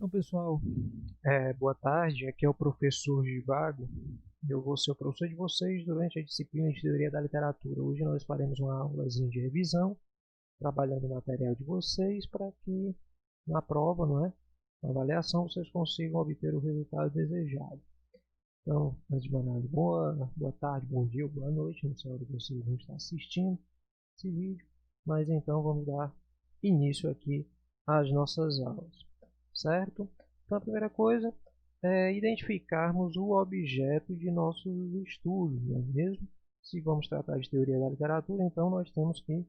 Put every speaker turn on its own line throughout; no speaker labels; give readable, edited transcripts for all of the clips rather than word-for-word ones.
Então, pessoal, boa tarde. Aqui é o professor Givago. Eu vou ser o professor de vocês durante a disciplina de Teoria da Literatura. Hoje nós faremos uma aulazinha de revisão, trabalhando o material de vocês para que na prova, não é? Na avaliação, vocês consigam obter o resultado desejado. Então, antes de mais nada, boa tarde, bom dia, boa noite. Não sei a hora que vocês vão estar assistindo esse vídeo. Mas então vamos dar início aqui às nossas aulas. Certo? Então a primeira coisa é identificarmos o objeto de nossos estudos, não é mesmo? Se vamos tratar de teoria da literatura, então nós temos que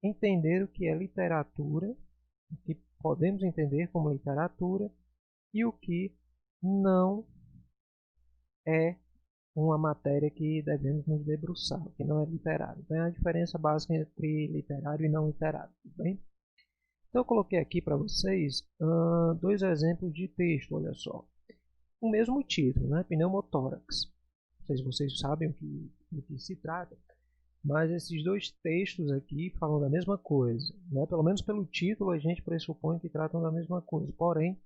entender o que é literatura, o que podemos entender como literatura e o que não é uma matéria que devemos nos debruçar, que não é literário. Então é a diferença básica entre literário e não literário, tudo bem? Então eu coloquei aqui para vocês dois exemplos de texto, olha só. O mesmo título, né? Pneumotórax. Não sei se vocês sabem do que se trata, mas esses dois textos aqui falam da mesma coisa. Né? Pelo menos pelo título a gente pressupõe que tratam da mesma coisa. Porém,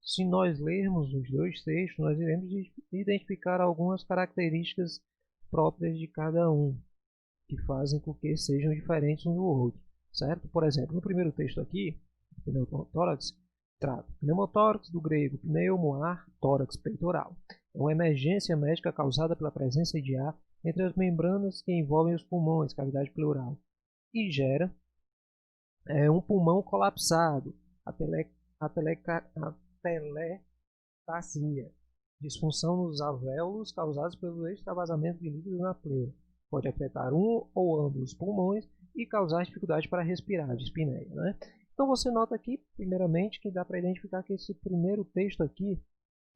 se nós lermos os dois textos, nós iremos identificar algumas características próprias de cada um, que fazem com que sejam diferentes um do outro. Certo? Por exemplo, no primeiro texto aqui, pneumotórax, trata pneumotórax do grego pneumo, ar, tórax, peitoral. É uma emergência médica causada pela presença de ar entre as membranas que envolvem os pulmões, cavidade pleural, e gera um pulmão colapsado, atelectasia, disfunção nos alvéolos causados pelo extravasamento de líquido na pleura. Pode afetar um ou ambos os pulmões e causar dificuldade para respirar, dispneia, né? Então você nota aqui, primeiramente, que dá para identificar que esse primeiro texto aqui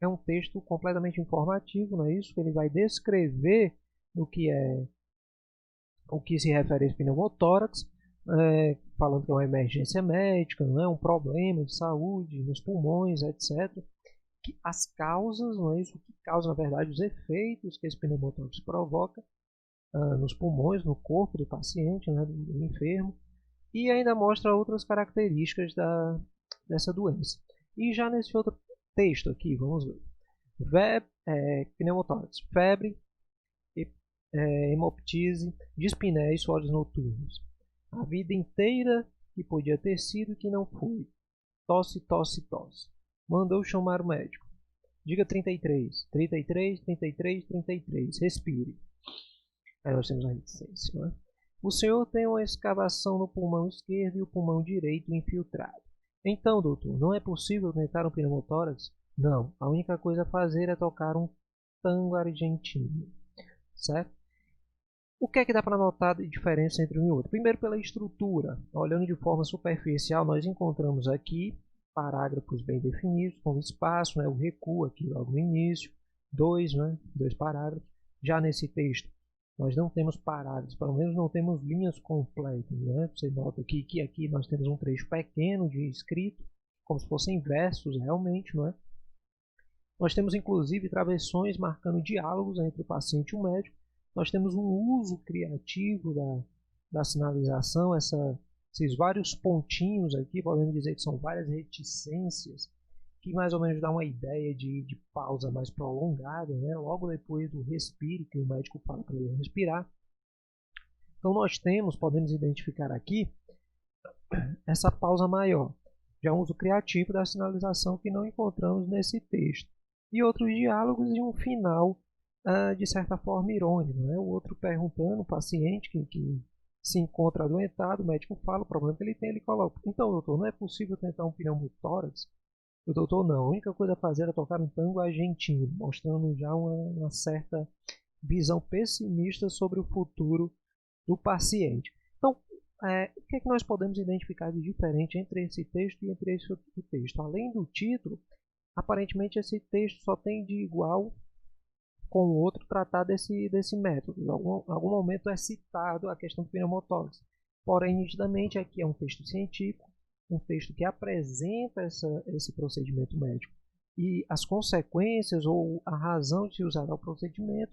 é um texto completamente informativo, não é isso? Ele vai descrever o que se refere a esse pneumotórax, falando que é uma emergência médica, não é? Um problema de saúde nos pulmões, etc. Que as causas, não é isso? O que causa, na verdade, os efeitos que esse pneumotórax provoca nos pulmões, no corpo do paciente, né, do enfermo, e ainda mostra outras características dessa doença. E já nesse outro texto aqui, vamos ver, pneumotórax, febre, hemoptise, dispneia e suores noturnos. A vida inteira que podia ter sido que não foi. Tosse, tosse, tosse. Mandou chamar o médico. Diga 33, 33, 33, 33. Respire. Aí nós temos a reticência. Né? O senhor tem uma escavação no pulmão esquerdo e o pulmão direito infiltrado. Então, doutor, não é possível tentar um pneumotórax? Não. A única coisa a fazer é tocar um tango argentino. Certo? O que é que dá para notar de diferença entre um e outro? Primeiro, pela estrutura. Olhando de forma superficial, nós encontramos aqui parágrafos bem definidos, com espaço, né, o recuo aqui logo no início, dois parágrafos. Já nesse texto, nós não temos parágrafos, pelo menos não temos linhas completas. Né? Você nota aqui que aqui nós temos um trecho pequeno de escrito, como se fossem versos realmente. Não é? Nós temos inclusive travessões marcando diálogos entre o paciente e o médico. Nós temos um uso criativo da sinalização, esses vários pontinhos aqui, podemos dizer que são várias reticências, que mais ou menos dá uma ideia de pausa mais prolongada, né? Logo depois do respire, que o médico fala para ele respirar. Então nós podemos identificar aqui essa pausa maior. Já um uso criativo da sinalização que não encontramos nesse texto. E outros diálogos e um final, de certa forma, irônico. Né? O outro perguntando, o paciente que se encontra adoentado, o médico fala o problema que ele tem, ele coloca. Então, doutor, não é possível tentar um pneumotórax? O doutor, não. A única coisa a fazer é tocar um tango argentino, mostrando já uma certa visão pessimista sobre o futuro do paciente. Então, o que é que nós podemos identificar de diferente entre esse texto e entre esse outro texto? Além do título, aparentemente esse texto só tem de igual com o outro tratar desse método. Em algum momento é citado a questão do pneumotórax. Porém, nitidamente, aqui é um texto científico, um texto que apresenta esse procedimento médico e as consequências ou a razão de se usar o procedimento,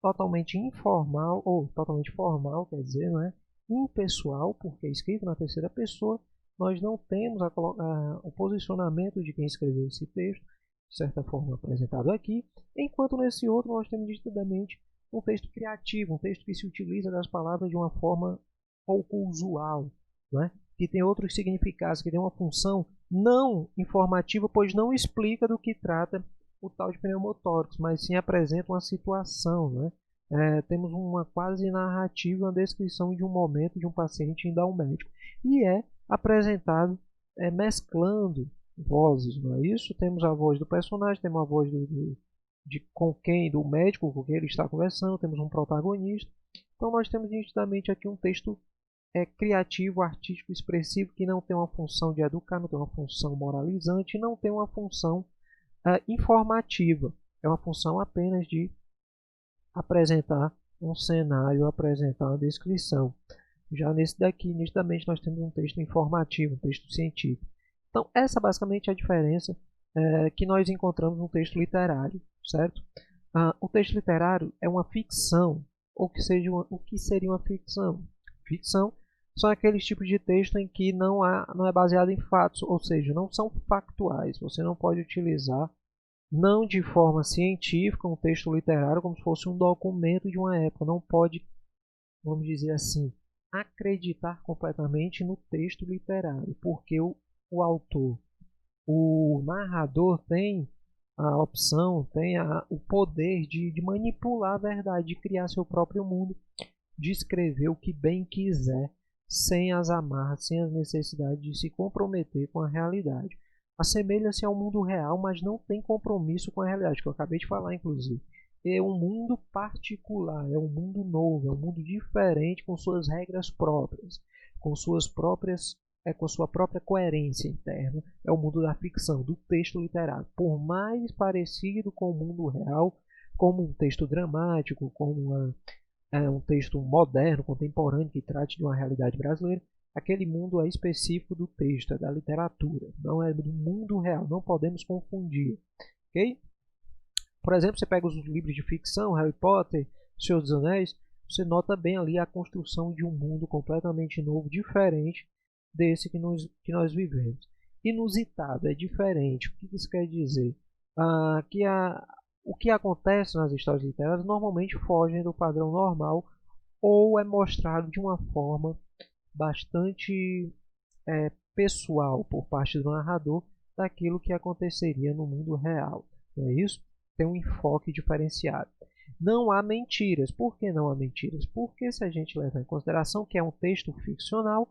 totalmente informal ou totalmente formal, quer dizer, não é? Impessoal, porque é escrito na terceira pessoa, nós não temos o posicionamento de quem escreveu esse texto, de certa forma apresentado aqui, enquanto nesse outro nós temos nitidamente um texto criativo, um texto que se utiliza das palavras de uma forma pouco usual, né? Que tem outros significados, que tem uma função não informativa, pois não explica do que trata o tal de pneumotórax, mas sim apresenta uma situação, né? Temos uma quase narrativa, uma descrição de um momento de um paciente indo ao médico. E é apresentado mesclando vozes, não é isso? Temos a voz do personagem, temos a voz do médico com quem ele está conversando, temos um protagonista. Então nós temos nitidamente aqui um texto criativo, artístico, expressivo, que não tem uma função de educar, não tem uma função moralizante, não tem uma função informativa. É uma função apenas de apresentar um cenário, apresentar uma descrição. Já nesse daqui, nitidamente, nós temos um texto informativo, um texto científico. Então, essa basicamente é a diferença que nós encontramos no texto literário, certo? O texto literário é uma ficção, ou o que seria uma ficção? Ficção são aqueles tipos de texto em que não é baseado em fatos, ou seja, não são factuais. Você não pode utilizar, não de forma científica, um texto literário como se fosse um documento de uma época. Não pode, vamos dizer assim, acreditar completamente no texto literário, porque o autor, o narrador tem a opção, tem o poder de manipular a verdade, de criar seu próprio mundo, de escrever o que bem quiser, sem as amarras, sem a necessidade de se comprometer com a realidade. Assemelha-se ao mundo real, mas não tem compromisso com a realidade, que eu acabei de falar, inclusive. É um mundo particular, é um mundo novo, é um mundo diferente, com suas regras próprias, com suas próprias com sua própria coerência interna. É o mundo da ficção, do texto literário. Por mais parecido com o mundo real, como um texto dramático, como um texto moderno, contemporâneo, que trate de uma realidade brasileira, aquele mundo é específico do texto, é da literatura, não é do mundo real, não podemos confundir. Ok? Por exemplo, você pega os livros de ficção, Harry Potter, Senhor dos Anéis, você nota bem ali a construção de um mundo completamente novo, diferente desse que nós vivemos. Inusitado, é diferente. O que isso quer dizer? O que acontece nas histórias literárias normalmente fogem do padrão normal ou é mostrado de uma forma bastante pessoal por parte do narrador daquilo que aconteceria no mundo real. Não é isso? Tem um enfoque diferenciado. Não há mentiras. Por que não há mentiras? Porque se a gente levar em consideração que é um texto ficcional,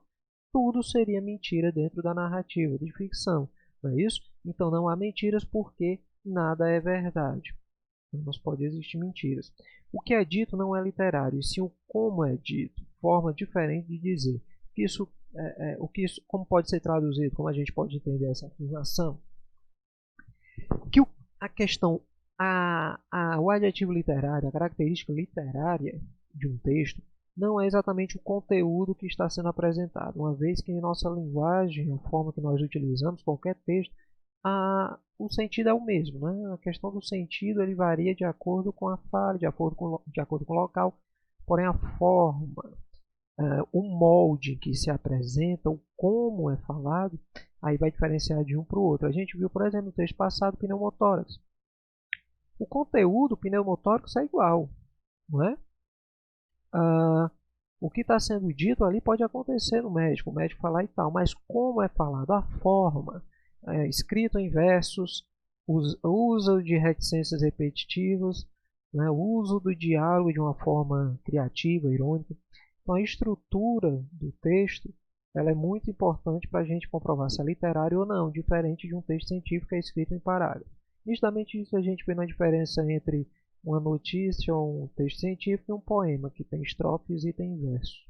tudo seria mentira dentro da narrativa de ficção. Não é isso? Então não há mentiras porque nada é verdade. Não pode existir mentiras. O que é dito não é literário, e sim o como é dito. Forma diferente de dizer. Como pode ser traduzido, como a gente pode entender essa afirmação? Que a questão, o adjetivo literário, a característica literária de um texto, não é exatamente o conteúdo que está sendo apresentado, uma vez que em nossa linguagem, a forma que nós utilizamos qualquer texto, o sentido é o mesmo, né? A questão do sentido ele varia de acordo com a fala, de acordo com o local, porém a forma, o molde que se apresenta, o como é falado, aí vai diferenciar de um para o outro. A gente viu, por exemplo, no texto passado, pneumotórax. O conteúdo pneumotórax é igual, não é? O que está sendo dito ali pode acontecer no médico, o médico falar e tal, mas como é falado, a forma, escrito em versos, uso de reticências repetitivas, né, o uso do diálogo de uma forma criativa, irônica. Então a estrutura do texto ela é muito importante para a gente comprovar se é literário ou não, diferente de um texto científico que é escrito em parágrafo. Nitidamente isso a gente vê na diferença entre uma notícia ou um texto científico e um poema, que tem estrofes e tem versos.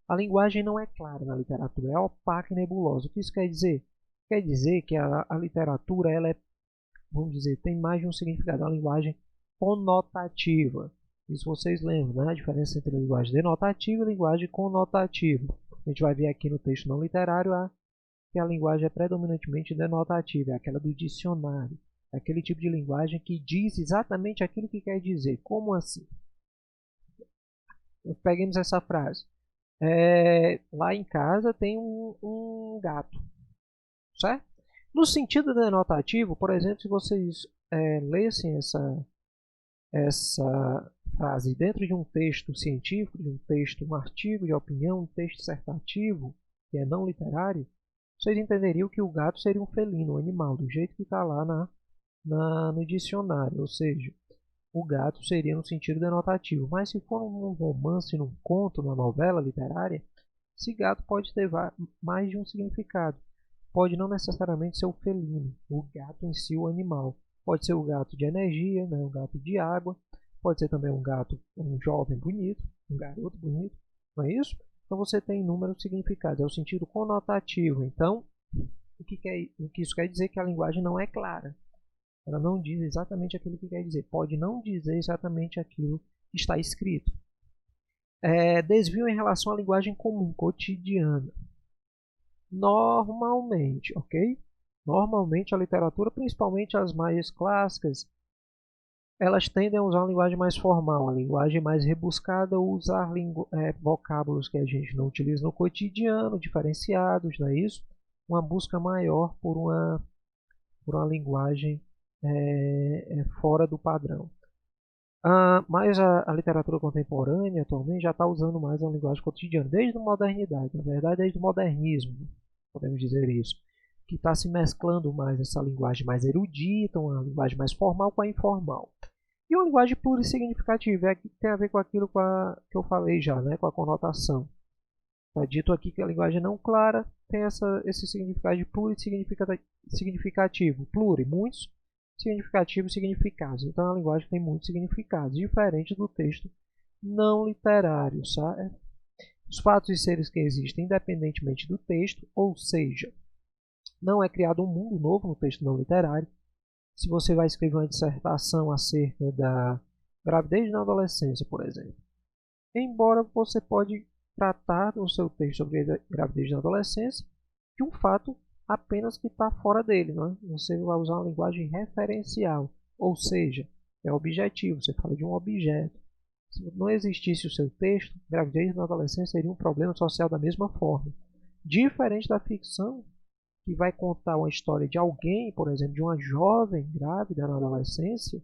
A linguagem não é clara na literatura, é opaca e nebulosa. O que isso quer dizer? Quer dizer que a literatura ela é, vamos dizer, tem mais de um significado, é uma linguagem conotativa. Isso vocês lembram, né? A diferença entre a linguagem denotativa e a linguagem conotativa. A gente vai ver aqui no texto não literário que a linguagem é predominantemente denotativa, é aquela do dicionário. É aquele tipo de linguagem que diz exatamente aquilo que quer dizer. Como assim? Peguemos essa frase. Lá em casa tem um gato, certo? No sentido denotativo, por exemplo, se vocês lessem essa frase dentro de um texto científico, de um texto, um artigo de opinião, um texto dissertativo, que é não literário, vocês entenderiam que o gato seria um felino, um animal, do jeito que está lá no dicionário, ou seja, o gato seria no sentido denotativo. Mas se for num romance, num conto, numa novela literária, esse gato pode ter mais de um significado. Pode não necessariamente ser o felino, o gato em si, o animal. Pode ser o gato de energia, né, o gato de água. Pode ser também um gato, um jovem bonito, um garoto bonito, não é isso? Então você tem inúmeros significados, é o sentido conotativo. Então, o que isso quer dizer? Que a linguagem não é clara. Ela não diz exatamente aquilo que quer dizer. Pode não dizer exatamente aquilo que está escrito. Desvio em relação à linguagem comum, cotidiana. Normalmente, ok? Normalmente a literatura, principalmente as mais clássicas, elas tendem a usar uma linguagem mais formal, uma linguagem mais rebuscada, ou usar vocábulos que a gente não utiliza no cotidiano, diferenciados, não é isso? Uma busca maior por uma linguagem fora do padrão. Mas a literatura contemporânea atualmente já está usando mais a linguagem cotidiana, desde a modernidade, na verdade desde o modernismo, podemos dizer isso, que está se mesclando mais essa linguagem mais erudita, uma linguagem mais formal com a informal. E uma linguagem plurissignificativa, tem a ver com aquilo que eu falei já, né, com a conotação. Está dito aqui que a linguagem não clara tem esse significado de plurissignificativo, pluri, muitos, significativos e significados. Então a linguagem tem muitos significados, diferente do texto não literário. Sabe? Os fatos e seres que existem independentemente do texto, ou seja, não é criado um mundo novo no texto não literário. Se você vai escrever uma dissertação acerca da gravidez na adolescência, por exemplo, embora você pode tratar no seu texto sobre a gravidez na adolescência de um fato apenas que está fora dele. Né? Você vai usar uma linguagem referencial, ou seja, é objetivo, você fala de um objeto. Se não existisse o seu texto, gravidez na adolescência seria um problema social da mesma forma. Diferente da ficção, que vai contar uma história de alguém, por exemplo, de uma jovem grávida na adolescência,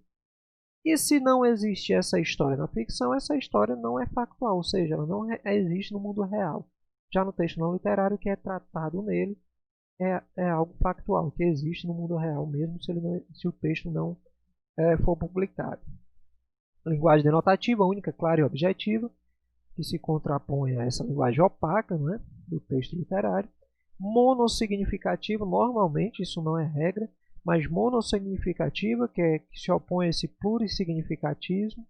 e se não existe essa história na ficção, essa história não é factual, ou seja, ela não existe no mundo real. Já no texto não literário, que é tratado nele, é algo factual, que existe no mundo real, mesmo se o texto não for publicado. Linguagem denotativa, única, clara e objetiva, que se contrapõe a essa linguagem opaca, né, do texto literário. Monossignificativa, normalmente, isso não é regra, mas monossignificativa, que se opõe a esse plurissignificatismo.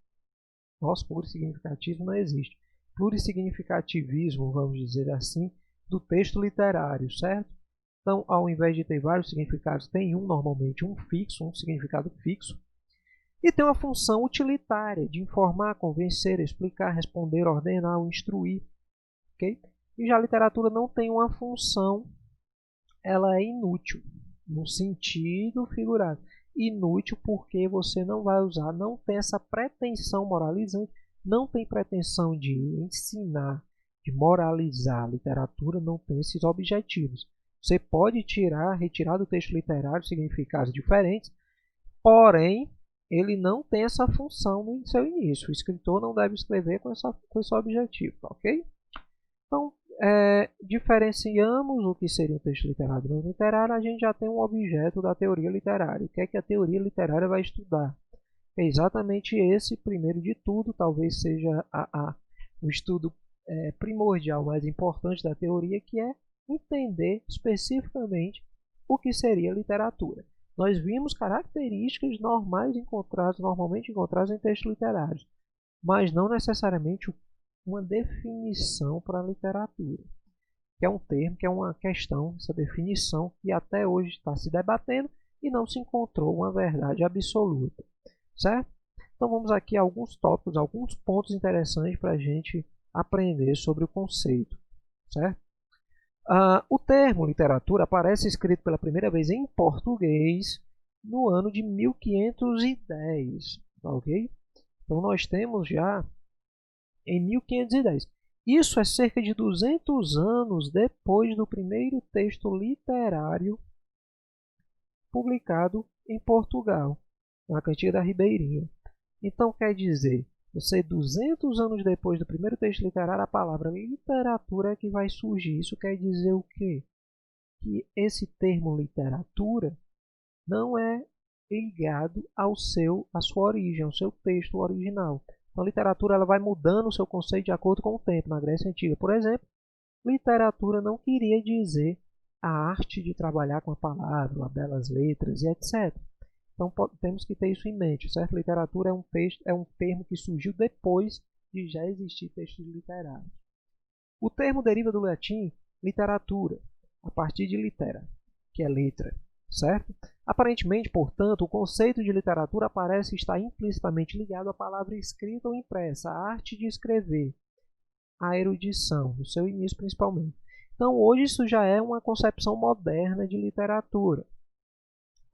Nossa, plurissignificatismo não existe. Plurissignificativismo, vamos dizer assim, do texto literário, certo? Então, ao invés de ter vários significados, tem normalmente um fixo, um significado fixo. E tem uma função utilitária de informar, convencer, explicar, responder, ordenar ou instruir. Okay? E já a literatura não tem uma função, ela é inútil, no sentido figurado. Inútil porque você não vai usar, não tem essa pretensão moralizante, não tem pretensão de ensinar, de moralizar. A literatura não tem esses objetivos. Você pode retirar do texto literário significados diferentes, porém, ele não tem essa função no seu início. O escritor não deve escrever com esse objetivo, ok? Então, diferenciamos o que seria um texto literário e não literário, a gente já tem um objeto da teoria literária. O que é que a teoria literária vai estudar? É exatamente esse, primeiro de tudo, talvez seja o estudo primordial, mais importante da teoria, que é entender especificamente o que seria literatura. Nós vimos características normalmente encontradas em textos literários, mas não necessariamente uma definição para a literatura, que é um termo, que é uma questão, essa definição, que até hoje está se debatendo e não se encontrou uma verdade absoluta, certo? Então vamos aqui a alguns tópicos, alguns pontos interessantes para a gente aprender sobre o conceito, certo? O termo literatura aparece escrito pela primeira vez em português no ano de 1510, ok? Então nós temos já em 1510. Isso é cerca de 200 anos depois do primeiro texto literário publicado em Portugal, na Cantiga da Ribeirinha. Então quer dizer, você 200 anos depois do primeiro texto literário, a palavra literatura é que vai surgir. Isso quer dizer o quê? Que esse termo literatura não é ligado à sua origem, ao seu texto original. Então, a literatura ela vai mudando o seu conceito de acordo com o tempo. Na Grécia Antiga, por exemplo, literatura não queria dizer a arte de trabalhar com a palavra, as belas letras e etc. Então, temos que ter isso em mente, certo? Literatura é um termo que surgiu depois de já existir textos literários. O termo deriva do latim literatura, a partir de litera, que é letra, certo? Aparentemente, portanto, o conceito de literatura parece estar implicitamente ligado à palavra escrita ou impressa, à arte de escrever, à erudição, no seu início principalmente. Então, hoje isso já é uma concepção moderna de literatura.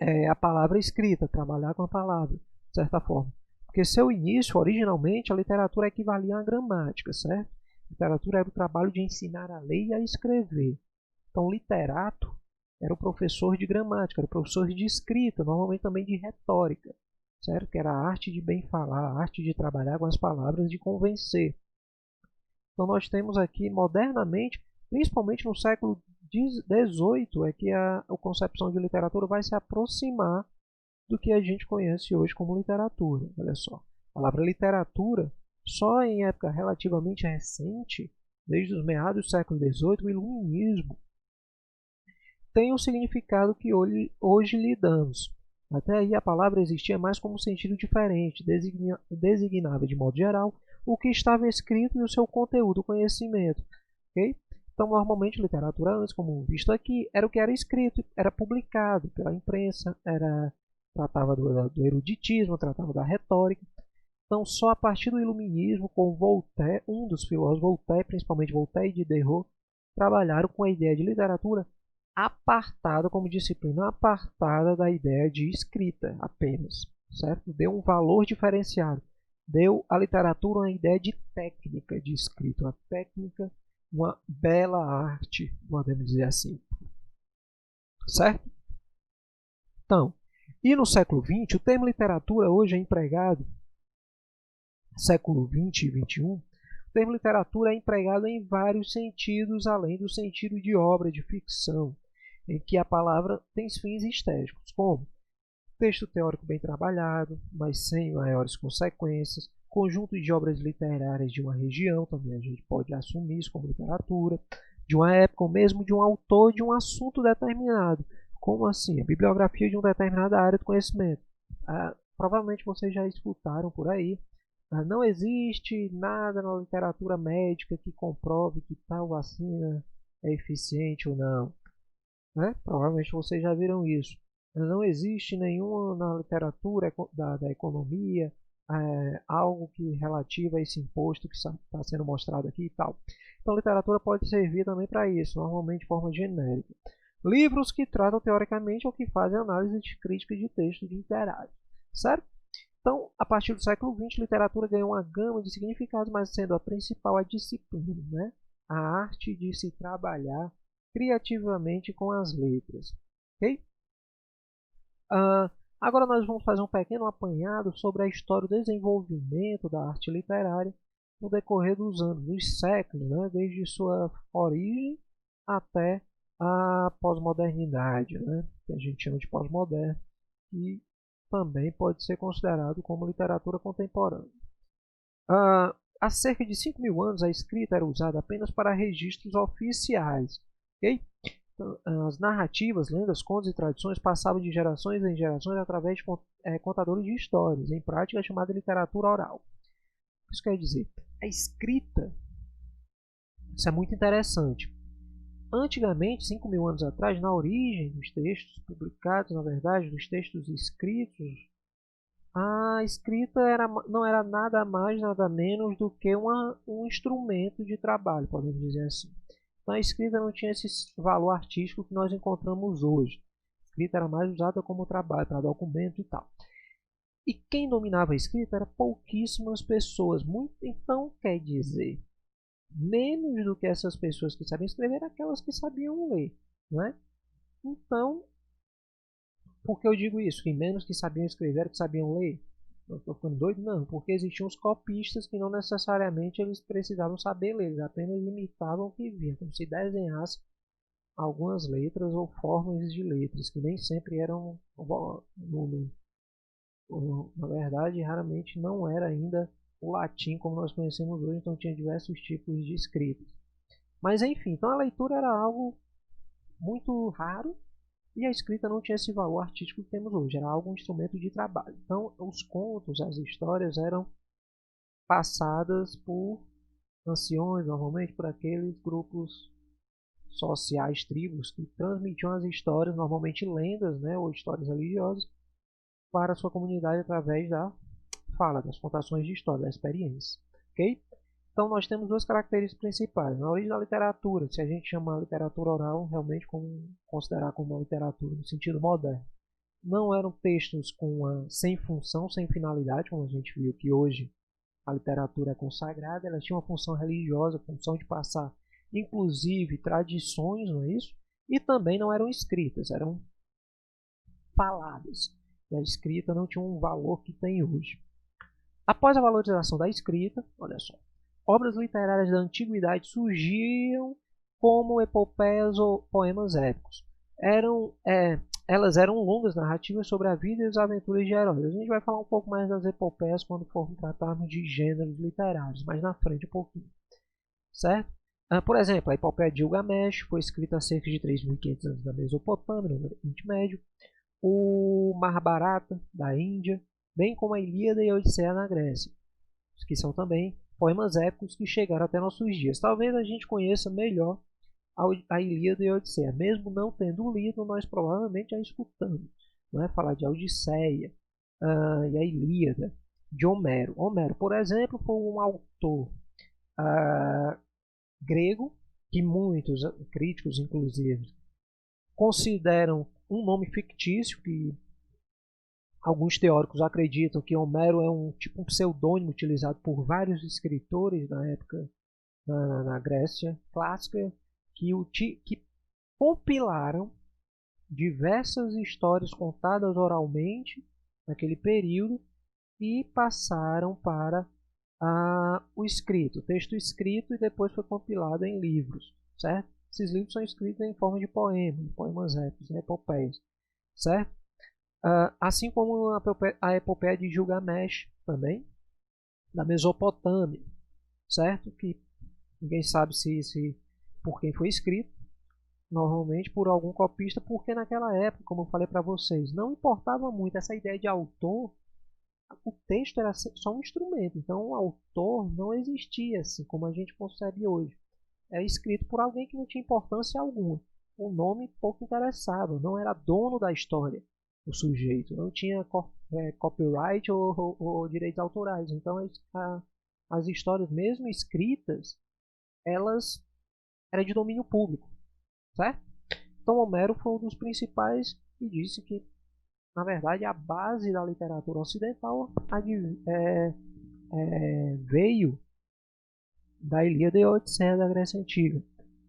É a palavra escrita, trabalhar com a palavra, de certa forma. Porque seu início, originalmente, a literatura equivalia à gramática, certo? A literatura era o trabalho de ensinar a ler e a escrever. Então, literato era o professor de gramática, era o professor de escrita, normalmente também de retórica, certo? Que era a arte de bem falar, a arte de trabalhar com as palavras, de convencer. Então nós temos aqui, modernamente, principalmente no século XVIII, é que a concepção de literatura vai se aproximar do que a gente conhece hoje como literatura. Olha só, a palavra literatura, só em época relativamente recente, desde os meados do século XVIII, o iluminismo tem o significado que hoje lhe damos. Até aí a palavra existia mais como um sentido diferente, designava de modo geral o que estava escrito e o seu conteúdo, o conhecimento. Okay? Então, normalmente, literatura antes, como visto aqui, era o que era escrito, era publicado pela imprensa, tratava do eruditismo, tratava da retórica. Então, só a partir do iluminismo, com Voltaire, um dos filósofos, Voltaire, principalmente Voltaire e Diderot, trabalharam com a ideia de literatura apartada como disciplina apartada da ideia de escrita apenas, certo? Deu um valor diferenciado, deu à literatura uma ideia de técnica de escrita, uma técnica, uma bela arte, podemos dizer assim, certo? Então, e no século XX, o termo literatura hoje é empregado, século XX e XXI, o termo literatura é empregado em vários sentidos, além do sentido de obra, de ficção, em que a palavra tem fins estéticos, como texto teórico bem trabalhado, mas sem maiores consequências, conjunto de obras literárias de uma região, também a gente pode assumir isso como literatura, de uma época ou mesmo de um autor de um assunto determinado. Como assim? A bibliografia de uma determinada área de conhecimento. Provavelmente vocês já escutaram por aí. Não existe nada na literatura médica que comprove que tal vacina é eficiente ou não. Né? Provavelmente vocês já viram isso. Não existe nenhuma na literatura da economia algo que relativo a esse imposto que está sendo mostrado aqui e tal. Então a literatura pode servir também para isso, normalmente de forma genérica. Livros que tratam teoricamente ou que fazem análise de crítica de texto literário. Certo? Então, a partir do século XX, a literatura ganhou uma gama de significados, mas sendo a principal a disciplina, né? A arte de se trabalhar criativamente com as letras. Ok? Agora nós vamos fazer um pequeno apanhado sobre a história do desenvolvimento da arte literária no decorrer dos anos, dos séculos, né? Desde sua origem até a pós-modernidade, né? Que a gente chama de pós-moderno, e também pode ser considerado como literatura contemporânea. Há cerca de 5.000 anos, a escrita era usada apenas para registros oficiais. Okay? Então, as narrativas, lendas, contos e tradições passavam de gerações em gerações através de contadores de histórias, em prática chamada literatura oral. O que isso quer dizer? A escrita, isso é muito interessante. Antigamente, 5.000 anos atrás, na origem dos textos publicados, na verdade, dos textos escritos, a escrita não era nada mais, nada menos do que um instrumento de trabalho, podemos dizer assim. Então, a escrita não tinha esse valor artístico que nós encontramos hoje. A escrita era mais usada como trabalho, para documento e tal. E quem dominava a escrita eram pouquíssimas pessoas. Então, quer dizer, menos do que essas pessoas que sabiam escrever, aquelas que sabiam ler, não é? Então, por que eu digo isso? Que menos que sabiam escrever que sabiam ler? Eu estou ficando doido? Não, porque existiam os copistas que não necessariamente eles precisavam saber ler, eles apenas imitavam o que viam, como se desenhasse algumas letras ou formas de letras, que nem sempre eram, na verdade, raramente não era ainda o latim como nós conhecemos hoje, então tinha diversos tipos de escritas. Mas enfim, então a leitura era algo muito raro e a escrita não tinha esse valor artístico que temos hoje, era algo um instrumento de trabalho. Então os contos, as histórias eram passadas por anciões, normalmente por aqueles grupos sociais, tribos, que transmitiam as histórias, normalmente lendas, né, ou histórias religiosas, para a sua comunidade através da fala, das contações de história, da experiência. Ok? Então nós temos duas características principais. Na origem da literatura, se a gente chama a literatura oral realmente como considerar como uma literatura no sentido moderno, não eram textos sem função, sem finalidade, como a gente viu que hoje a literatura é consagrada, ela tinha uma função religiosa, função de passar inclusive tradições, não é isso? E também não eram escritas, eram faladas. E a escrita não tinha um valor que tem hoje. Após a valorização da escrita, olha só, obras literárias da antiguidade surgiam como epopeias ou poemas épicos. Elas eram longas narrativas sobre a vida e as aventuras de heróis. A gente vai falar um pouco mais das epopeias quando formos tratarmos de gêneros literários, mais na frente um pouquinho. Certo? Por exemplo, a epopeia de Gilgamesh foi escrita há cerca de 3.500 anos na Mesopotâmia, no Oriente Médio. O Mahabharata, da Índia, bem como a Ilíada e a Odisseia na Grécia, que são também poemas épicos que chegaram até nossos dias. Talvez a gente conheça melhor a Ilíada e a Odisseia, mesmo não tendo lido, nós provavelmente já escutamos, não é? Falar de Odisseia e a Ilíada, de Homero. Homero, por exemplo, foi um autor grego que muitos críticos, inclusive, consideram um nome fictício, que alguns teóricos acreditam que Homero é um pseudônimo utilizado por vários escritores na época na Grécia clássica que compilaram diversas histórias contadas oralmente naquele período e passaram para o escrito, o texto escrito, e depois foi compilado em livros, certo? Esses livros são escritos em forma de poemas épicos, epopeias, certo? Assim como a epopeia de Gilgamesh também, da Mesopotâmia, certo? Que ninguém sabe se por quem foi escrito, normalmente por algum copista, porque naquela época, como eu falei para vocês, não importava muito essa ideia de autor. O texto era só um instrumento, então o autor não existia assim como a gente concebe hoje. Era escrito por alguém que não tinha importância alguma. O nome pouco interessava, não era dono da história, o sujeito, não tinha copyright ou direitos autorais. Então as histórias, mesmo escritas, elas eram de domínio público, certo? Então Homero foi um dos principais e disse que, na verdade, a base da literatura ocidental veio da Ilíada e a Odisseia da Grécia Antiga.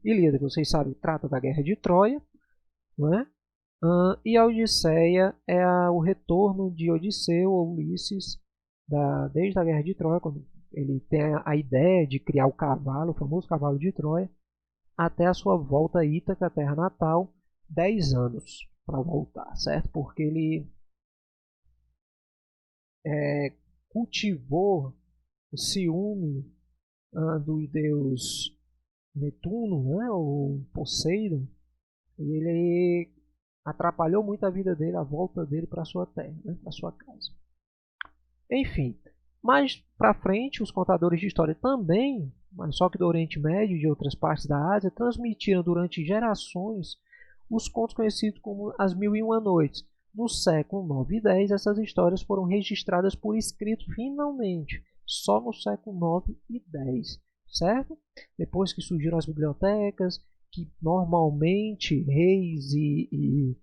Ilíada, vocês sabem, trata da Guerra de Troia, não é? E a Odisseia é o retorno de Odisseu ou Ulisses desde a Guerra de Troia, quando ele tem a ideia de criar o cavalo, o famoso cavalo de Troia, até a sua volta a Ítaca, a terra natal, 10 anos para voltar, certo? Porque ele cultivou o ciúme do deus Netuno, né, ou Poseidon, e ele atrapalhou muito a vida dele, a volta dele para sua terra, né, para sua casa. Enfim, mais para frente, os contadores de história também, mas só que do Oriente Médio e de outras partes da Ásia, transmitiram durante gerações os contos conhecidos como as Mil e Uma Noites. No século 9 e 10, essas histórias foram registradas por escrito finalmente, só no século 9 e 10, certo? Depois que surgiram as bibliotecas, que normalmente reis e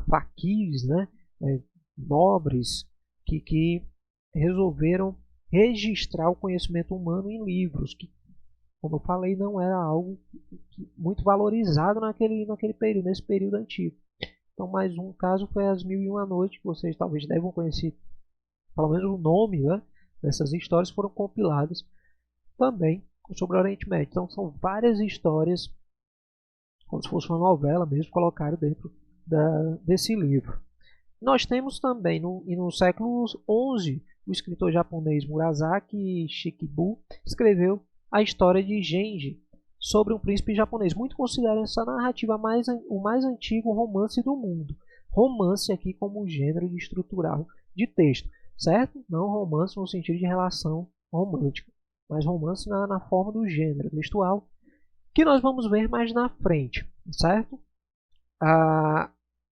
faquires, né, nobres, que resolveram registrar o conhecimento humano em livros, que como eu falei, não era algo muito valorizado naquele período, nesse período antigo. Então, mais um caso foi As Mil e Uma Noites, que vocês talvez devam conhecer, pelo menos o nome, né, dessas histórias foram compiladas também sobre o Oriente Médio. Então, são várias histórias, como se fosse uma novela mesmo, colocaram dentro desse livro. Nós temos também, no século XI, o escritor japonês Murasaki Shikibu escreveu a história de Genji, sobre um príncipe japonês. Muito consideram essa narrativa o mais antigo romance do mundo. Romance aqui como gênero de estrutural de texto, certo? Não romance no sentido de relação romântica, mas romance na forma do gênero textual, que nós vamos ver mais na frente, certo?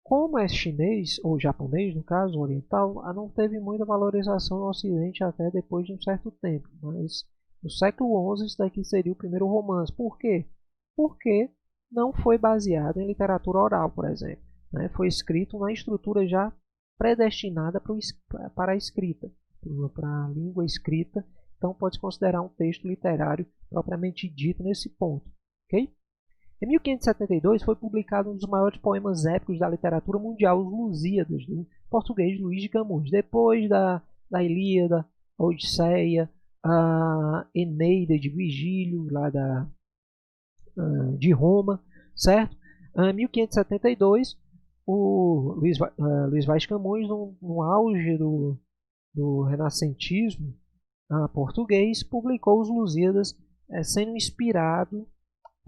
Como é chinês, ou japonês no caso, oriental, não teve muita valorização no Ocidente até depois de um certo tempo. Mas no século XI isso daqui seria o primeiro romance. Por quê? Porque não foi baseado em literatura oral, por exemplo. Né? Foi escrito na estrutura já predestinada para a escrita, para a língua escrita. Então pode-se considerar um texto literário propriamente dito nesse ponto. Ok? Em 1572 foi publicado um dos maiores poemas épicos da literatura mundial, Os Lusíadas, do português Luís de Camões. Depois da Ilíada, a Odisseia, a Eneida de Virgílio, lá de Roma, certo? Em 1572, o Luís Vaz de Camões, no auge do renascentismo português, publicou Os Lusíadas, sendo inspirado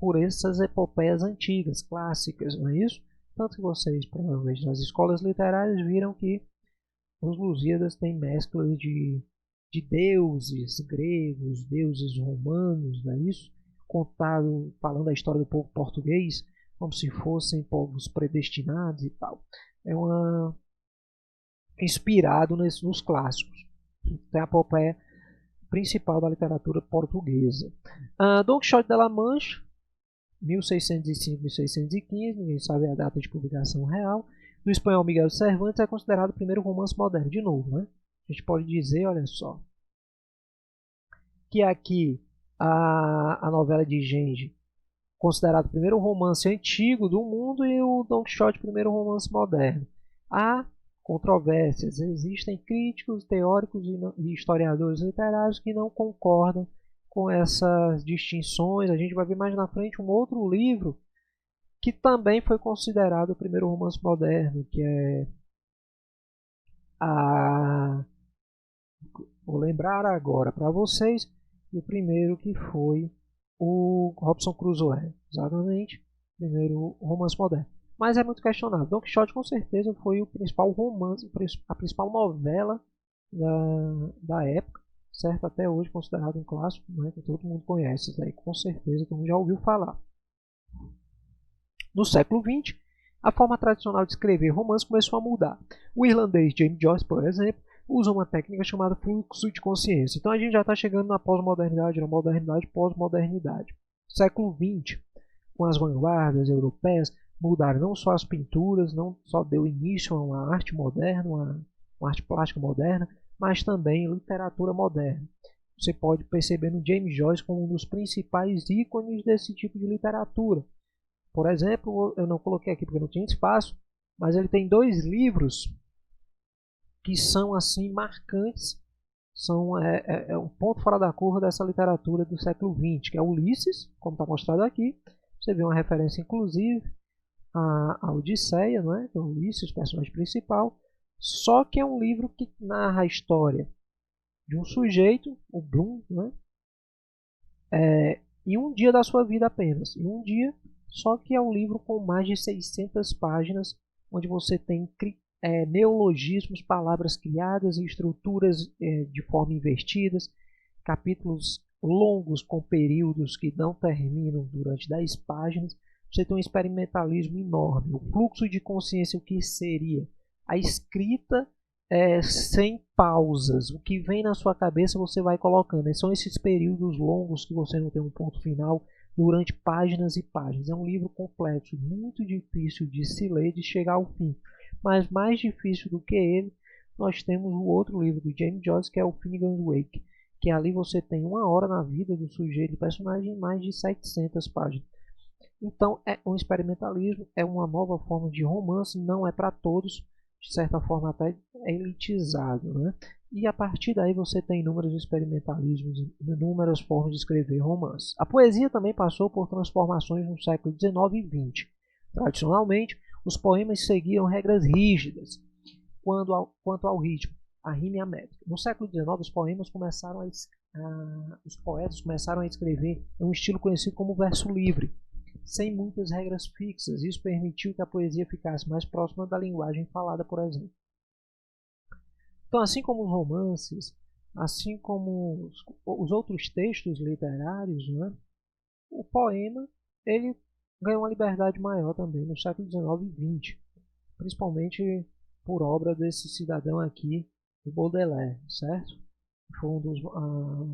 por essas epopeias antigas, clássicas, não é isso? Tanto que vocês, provavelmente, nas escolas literárias viram que os Lusíadas têm mesclas de deuses gregos, deuses romanos, não é isso? Contado, falando a história do povo português, como se fossem povos predestinados e tal. Inspirado nos clássicos. Tem a epopeia principal da literatura portuguesa. Don Quixote de la Mancha, 1605 1615, ninguém sabe a data de publicação real, do espanhol Miguel Cervantes, é considerado o primeiro romance moderno. De novo, né? A gente pode dizer, olha só, que aqui a novela de Genji, considerado o primeiro romance antigo do mundo, e o Don Quixote, o primeiro romance moderno. Há controvérsias, existem críticos, teóricos e historiadores literários que não concordam com essas distinções. A gente vai ver mais na frente um outro livro que também foi considerado o primeiro romance moderno, que é vou lembrar agora para vocês, o primeiro que foi o Robinson Crusoe, exatamente, primeiro romance moderno. Mas é muito questionável. Don Quixote com certeza foi o principal romance, a principal novela da época, certo? Até hoje considerado um clássico, né, que todo mundo conhece, daí com certeza todo mundo já ouviu falar. No século XX, a forma tradicional de escrever romance começou a mudar. O irlandês James Joyce, por exemplo, usa uma técnica chamada fluxo de consciência. Então a gente já está chegando na pós-modernidade, na modernidade, pós-modernidade. Século XX, com as vanguardas europeias, mudaram não só as pinturas, não só deu início a uma arte moderna, uma arte plástica moderna, mas também literatura moderna. Você pode perceber no James Joyce como um dos principais ícones desse tipo de literatura. Por exemplo, eu não coloquei aqui porque não tinha espaço, mas ele tem 2 livros que são assim marcantes, são um ponto fora da curva dessa literatura do século XX, que é Ulisses, como está mostrado aqui. Você vê uma referência inclusive à Odisseia, não é? Ulisses, o personagem principal, só que é um livro que narra a história de um sujeito, o Bloom, né? Em um dia da sua vida apenas, em um dia. Só que é um livro com mais de 600 páginas, onde você tem neologismos, palavras criadas e estruturas de forma invertidas, capítulos longos com períodos que não terminam durante 10 páginas. Você tem um experimentalismo enorme. O fluxo de consciência, o que seria? A escrita sem pausas. O que vem na sua cabeça você vai colocando. São esses períodos longos que você não tem um ponto final durante páginas e páginas. É um livro complexo, muito difícil de se ler, de chegar ao fim. Mas mais difícil do que ele, nós temos o outro livro do James Joyce, que é o Finnegan's Wake, que ali você tem 1 hora na vida do sujeito e personagem em mais de 700 páginas. Então é um experimentalismo, é uma nova forma de romance, não é para todos, de certa forma até é elitizado, né? E a partir daí você tem inúmeros experimentalismos, inúmeras formas de escrever romance. A poesia também passou por transformações no século XIX e XX. Tradicionalmente, os poemas seguiam regras rígidas quanto ao ritmo, a rima e a métrica. No século XIX, os poetas começaram a escrever em um estilo conhecido como verso livre, sem muitas regras fixas. Isso permitiu que a poesia ficasse mais próxima da linguagem falada, por exemplo. Então, assim como os romances, assim como os outros textos literários, né, o poema ele ganhou uma liberdade maior também no século XIX e XX, principalmente por obra desse cidadão aqui, o Baudelaire, certo? Foi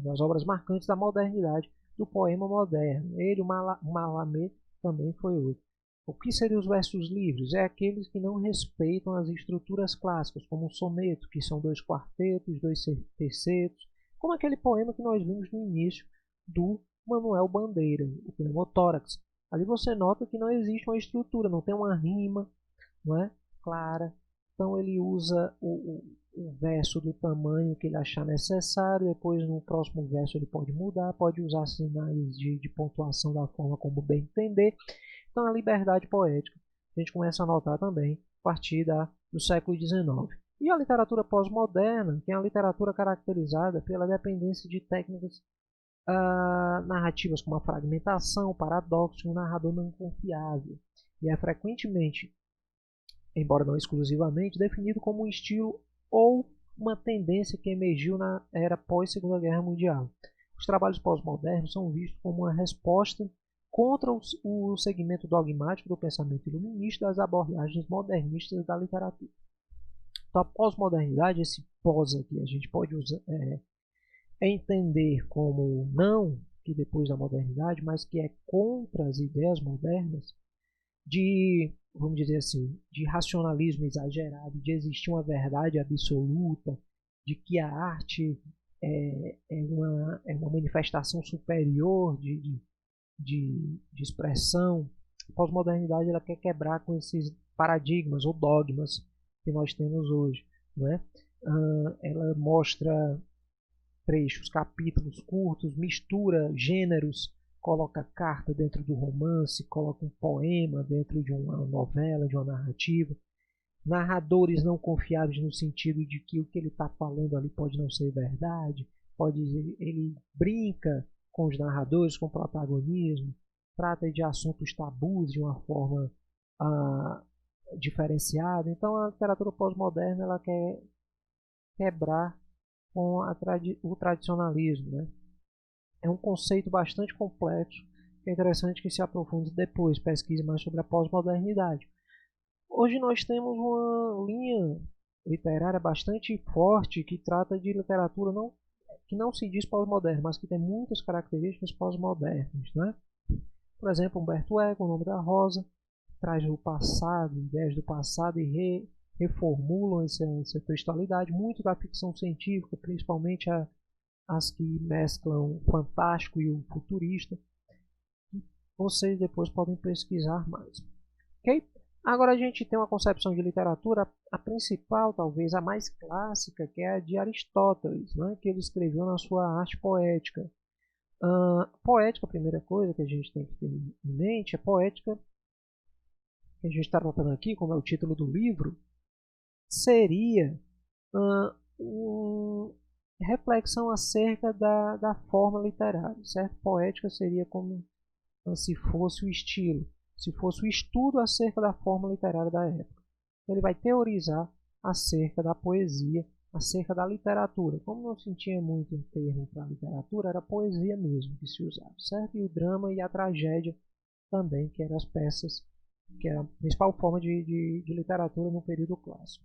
das obras marcantes da modernidade, do poema moderno. Ele, o Mallarmé, também foi outro. O que seriam os versos livres? É aqueles que não respeitam as estruturas clássicas, como o soneto, que são 2 quartetos, 2 tercetos, como aquele poema que nós vimos no início do Manuel Bandeira, o Pneumotórax. Ali você nota que não existe uma estrutura, não tem uma rima, não é, clara. Então ele usa o verso do tamanho que ele achar necessário, depois no próximo verso ele pode mudar, pode usar sinais de pontuação da forma como bem entender. Então a liberdade poética a gente começa a notar também a partir do século XIX. E a literatura pós-moderna, que é a literatura caracterizada pela dependência de técnicas narrativas como a fragmentação, o paradoxo e um narrador não confiável. E é frequentemente, embora não exclusivamente, definido como um estilo ou uma tendência que emergiu na era pós-Segunda Guerra Mundial. Os trabalhos pós-modernos são vistos como uma resposta contra o segmento dogmático do pensamento iluminista das abordagens modernistas da literatura. Então, a pós-modernidade, esse pós aqui, a gente pode usar, entender como não que depois da modernidade, mas que é contra as ideias modernas vamos dizer assim, de racionalismo exagerado, de existir uma verdade absoluta, de que a arte é uma manifestação superior de expressão. A pós-modernidade ela quer quebrar com esses paradigmas ou dogmas que nós temos hoje, né? Ela mostra trechos, capítulos curtos, mistura gêneros, coloca carta dentro do romance, coloca um poema dentro de uma novela, de uma narrativa. Narradores não confiáveis no sentido de que o que ele está falando ali pode não ser verdade, ele brinca com os narradores, com o protagonismo, trata de assuntos tabus de uma forma diferenciada. Então a literatura pós-moderna ela quer quebrar com o tradicionalismo, né? É um conceito bastante complexo, que é interessante que se aprofunde depois, pesquise mais sobre a pós-modernidade. Hoje nós temos uma linha literária bastante forte que trata de literatura que não se diz pós-moderna, mas que tem muitas características pós-modernas, né? Por exemplo, Humberto Eco, O Nome da Rosa, traz o passado, ideias do passado e reformulam essa textualidade, muito da ficção científica, principalmente as que mesclam o fantástico e o futurista. Vocês depois podem pesquisar mais. Ok? Agora a gente tem uma concepção de literatura, a principal, talvez a mais clássica, que é a de Aristóteles, né? Que ele escreveu na sua Arte Poética. Poética, a primeira coisa que a gente tem que ter em mente, é poética, que a gente está tratando aqui, como é o título do livro, seria reflexão acerca da forma literária, certo? Poética seria como se fosse o estilo, se fosse o estudo acerca da forma literária da época. Ele vai teorizar acerca da poesia, acerca da literatura. Como não se tinha muito termo para literatura, era poesia mesmo que se usava, certo? E o drama e a tragédia também, que eram as peças, que era a principal forma de literatura no período clássico.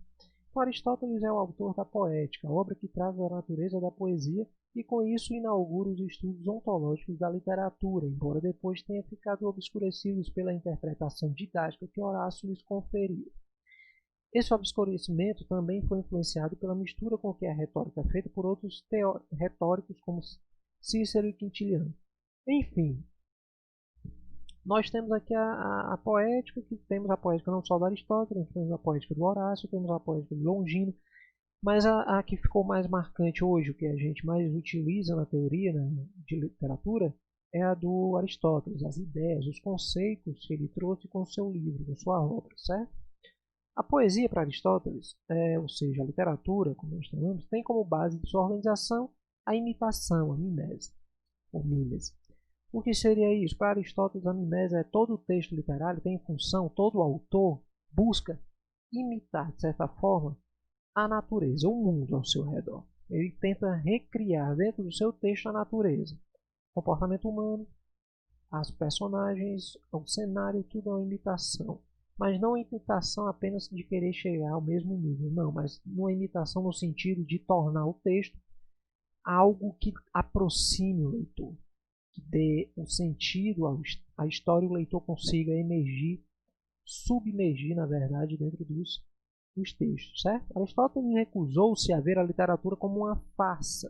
Então, Aristóteles é o autor da Poética, a obra que traz a natureza da poesia e com isso inaugura os estudos ontológicos da literatura, embora depois tenha ficado obscurecidos pela interpretação didática que Horácio lhes conferiu. Esse obscurecimento também foi influenciado pela mistura com que a retórica é feita por outros retóricos como Cícero e Quintiliano. Enfim, nós temos aqui a poética, que temos a poética não só do Aristóteles, temos a poética do Horácio, temos a poética do Longino, mas a que ficou mais marcante hoje, o que a gente mais utiliza na teoria, né, de literatura, é a do Aristóteles, as ideias, os conceitos que ele trouxe com o seu livro, com sua obra, certo? A poesia para Aristóteles, ou seja, a literatura, como nós chamamos, tem como base de sua organização a imitação, a mimese, ou mimese. O que seria isso? Para Aristóteles, a mimese é todo o texto literário tem em função, todo autor busca imitar, de certa forma, a natureza, o mundo ao seu redor. Ele tenta recriar dentro do seu texto a natureza, o comportamento humano, as personagens, o cenário, tudo é uma imitação. Mas não uma imitação apenas de querer chegar ao mesmo nível, não, mas uma imitação no sentido de tornar o texto algo que aproxime o leitor, que dê um sentido à história e o leitor consiga emergir, submergir, na verdade, dentro dos textos, certo? Aristóteles recusou-se a ver a literatura como uma farsa,